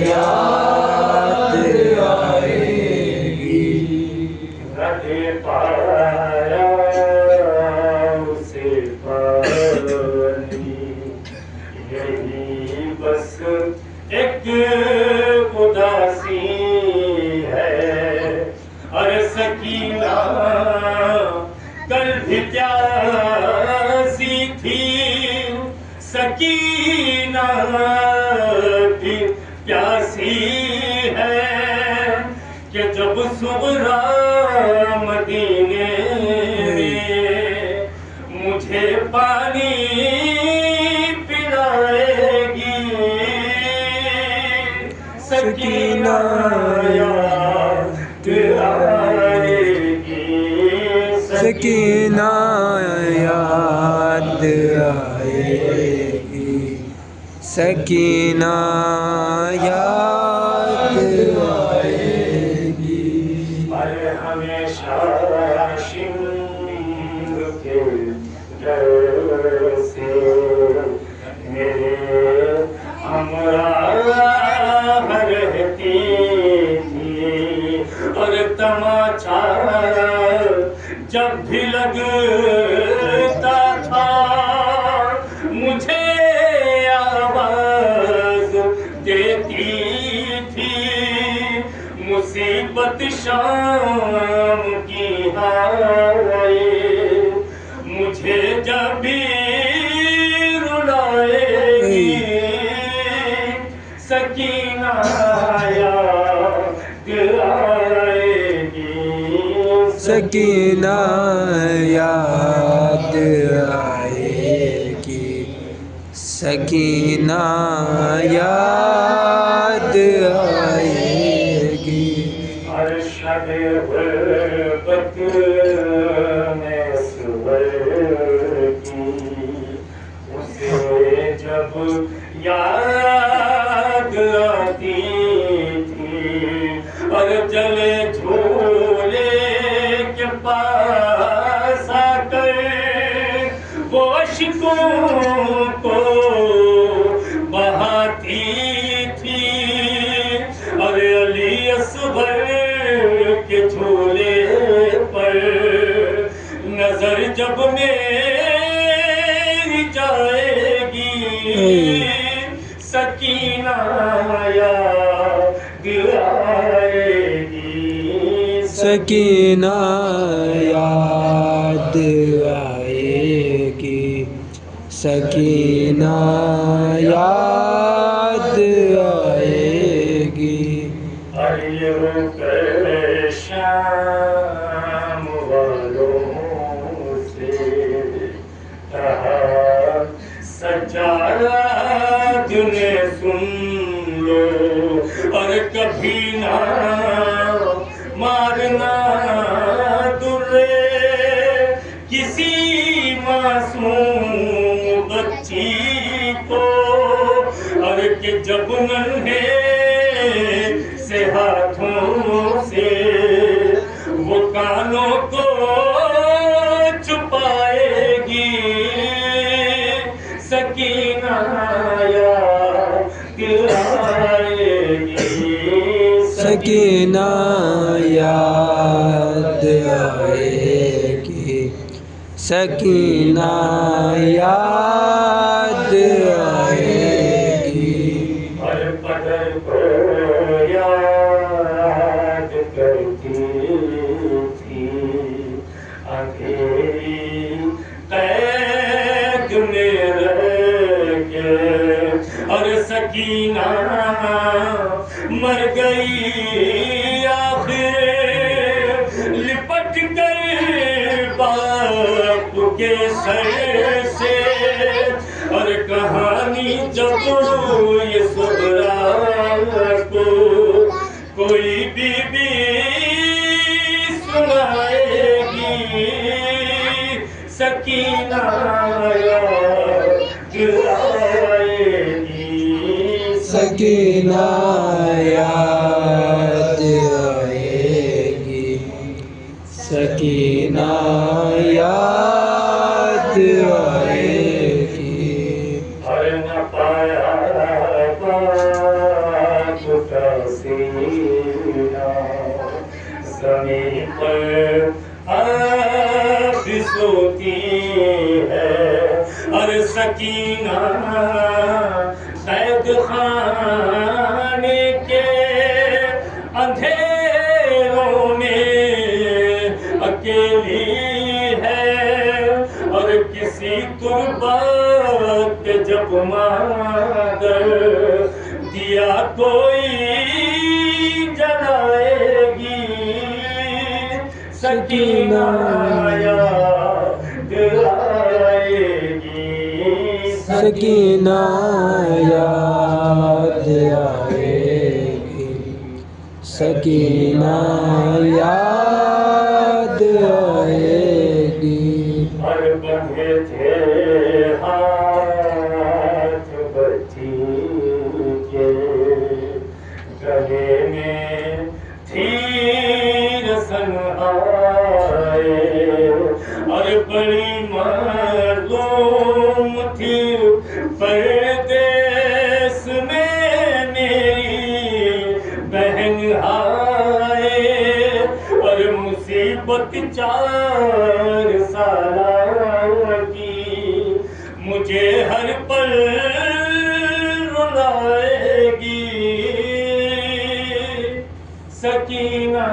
یاد آئے گی، نہ دے پایا اسے پانی، یہی بس ایک اداسی ہے، اور سکینہ کل بھی پیاسی تھی، سکینہ بھی پیاسی ہے، کہ جب صبح مدینے میں مجھے پانی پلائے گی، سکینہ یاد آئے گی، سکینہ یاد آئے گی، سکینہ یاد آئے گی، ارے ہمیشہ شمر کے گھر سے میرے ہمراہ رہتی تھی، اور تماچا جب بھی لگتا تھا مجھے آواز دیتی تھی، مصیبت شام کی آئے مجھے جب بھی رلائے گی، سکینہ یاد آئے گی، سکینہ یاد آئے گی، سکینہ یاد آئے گی، ہر شب غربت میں صبر کی اسے جب یاد آتی تھی، اور جلے جھولے کے پاس آ کر وہ اشکوں کو بہاتی تھی، اور علی اصغر کے جھولے پر نظر جب میری جائے گی، سکینہ یاد آئے گی، سکینہ یاد آئے گی، سکینہ یاد آئے گی، آئیے ہو کر شام والوں سے کہا سجاد نے سن لو، اور کبھی نہ مارنا درے کسی معصوم بچی کو، اور کہ جب ننھے سے ہاتھوں سے وہ کانوں کو چھپائے گی، سکینہ یاد آئے گی، سکینہ یاد آئے گی، سکینہ یاد آئے گی، ہر قدر کو یاد کرتی تھی، اندھیری قید میں رہ کے، اور سکینہ مر گئی آخر لپٹ کر باپ کے سر سے، اور کہانی جب یہ صغرا کو کوئی بی بی سنائے گی، سکینہ یاد آئے گی، سکینہ یاد آئے گی، سکینہ یاد آئے گی، ہر نہ پایا کا سینہ زمین پر آپ سوتی ہے اور سکینہ قید خانے کے اندھیروں میں اکیلی ہے اور کسی تربت پہ جب مادر دیا کوئی جلائے گی سکینہ یاد آئے گی سکینہ یاد آئے گی سکینہ یاد آئے گی اور بندھے تھے ہاتھ بچی کے گلے میں تھی رسن آئے اور بڑی معلوم تھی پردیس میں میری بہن آئے اور مصیبت 4 سالہ کی مجھے ہر پل رلائے گی سکینہ